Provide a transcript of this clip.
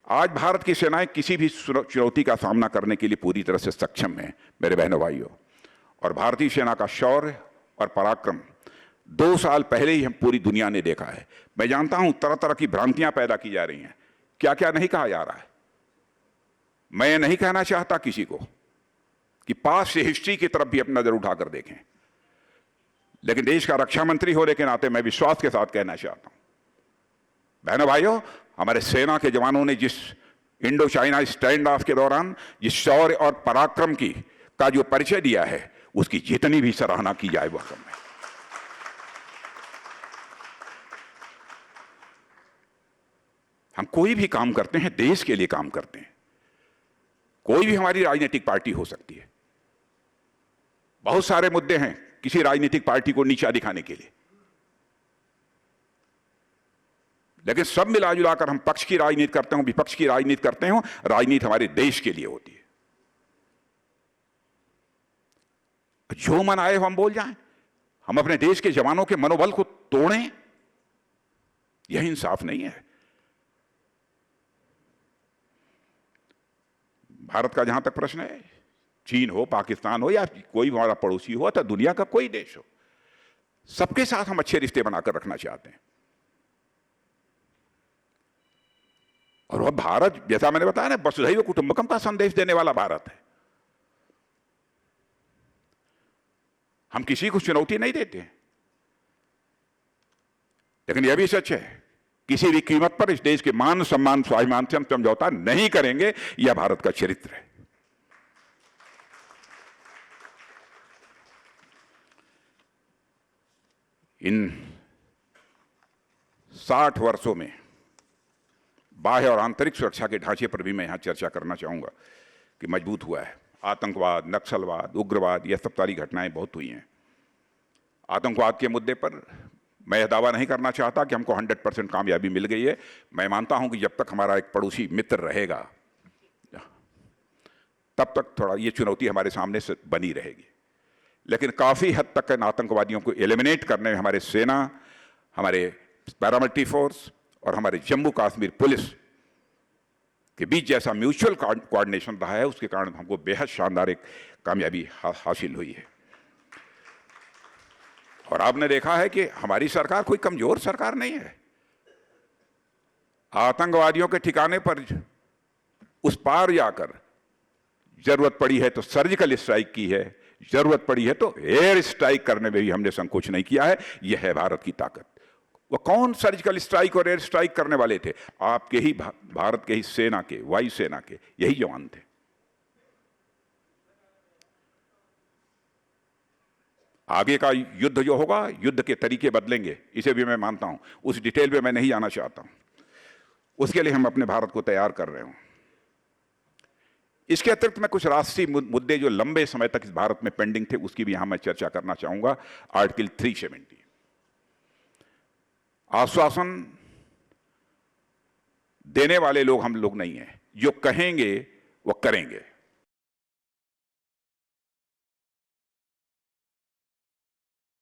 आज भारत की सेनाएं किसी भी चुनौती का सामना करने के लिए पूरी तरह से सक्षम हैं मेरे बहनों भाइयों। और भारतीय सेना का शौर्य और पराक्रम 2 साल पहले ही हम पूरी दुनिया ने देखा है। मैं जानता हूं तरह तरह की भ्रांतियां पैदा की जा रही हैं, क्या क्या नहीं कहा जा रहा है। मैं ये नहीं कहना चाहता किसी को कि पास से हिस्ट्री की तरफ भी अपना नजर उठाकर देखें, लेकिन देश का रक्षा मंत्री होने के नाते मैं विश्वास के साथ कहना चाहता हूं, बहनों भाइयों, हमारे सेना के जवानों ने जिस इंडो चाइना स्टैंड ऑफ के दौरान जिस शौर्य और पराक्रम का जो परिचय दिया है, उसकी जितनी भी सराहना की जाए वह कम है। हम कोई भी काम करते हैं देश के लिए काम करते हैं। कोई भी हमारी राजनीतिक पार्टी हो सकती है। बहुत सारे मुद्दे हैं किसी राजनीतिक पार्टी को नीचा दिखाने के लिए, लेकिन सब मिलाजुलाकर हम पक्ष की राजनीति करते हो, विपक्ष की राजनीति करते हो, राजनीति हमारे देश के लिए होती है। जो मन आए हम बोल जाएं, हम अपने देश के जवानों के मनोबल को तोड़ें, यह इंसाफ नहीं है। भारत का जहां तक प्रश्न है, चीन हो, पाकिस्तान हो या कोई हमारा पड़ोसी हो अथवा दुनिया का कोई देश हो, सबके साथ हम अच्छे रिश्ते बनाकर रखना चाहते हैं। और वह भारत, जैसा मैंने बताया ना, वसुधैव कुटुंबकम का संदेश देने वाला भारत है। हम किसी को चुनौती नहीं देते, लेकिन यह भी सच है किसी भी कीमत पर इस देश के मान सम्मान स्वाभिमान से हम समझौता नहीं करेंगे। यह भारत का चरित्र है। इन 60 वर्षों में बाह्य और आंतरिक सुरक्षा के ढांचे पर भी मैं यहां चर्चा करना चाहूंगा कि मजबूत हुआ है। आतंकवाद, नक्सलवाद, उग्रवाद, यह सब सारी घटनाएं बहुत हुई हैं। आतंकवाद के मुद्दे पर मैं यह दावा नहीं करना चाहता कि हमको 100% कामयाबी मिल गई है। मैं मानता हूं कि जब तक हमारा एक पड़ोसी मित्र रहेगा, तब तक थोड़ा ये चुनौती हमारे सामने से बनी रहेगी। लेकिन काफी हद तक इन आतंकवादियों को एलिमिनेट करने में हमारे सेना, हमारे पैरामिलिट्री फोर्स और हमारे जम्मू कश्मीर पुलिस के बीच जैसा म्यूचुअल कोऑर्डिनेशन रहा है, उसके कारण हमको बेहद शानदार एक कामयाबी हासिल हुई है। और आपने देखा है कि हमारी सरकार कोई कमजोर सरकार नहीं है। आतंकवादियों के ठिकाने पर उस पार जाकर जरूरत पड़ी है तो सर्जिकल स्ट्राइक की है, जरूरत पड़ी है तो एयर स्ट्राइक करने में भी हमने संकोच नहीं किया है। यह है भारत की ताकत। वह कौन सर्जिकल स्ट्राइक और एयर स्ट्राइक करने वाले थे? आपके ही भारत के ही सेना के, वायु सेना के यही जवान थे। आगे का युद्ध जो होगा, युद्ध के तरीके बदलेंगे, इसे भी मैं मानता हूं। उस डिटेल में मैं नहीं जाना चाहता हूं। उसके लिए हम अपने भारत को तैयार कर रहे हूं। इसके अतिरिक्त मैं कुछ राष्ट्रीय मुद्दे जो लंबे समय तक इस भारत में पेंडिंग थे, उसकी भी यहां मैं चर्चा करना चाहूंगा। आर्टिकल 370, आश्वासन देने वाले लोग हम लोग नहीं हैं, जो कहेंगे वो करेंगे।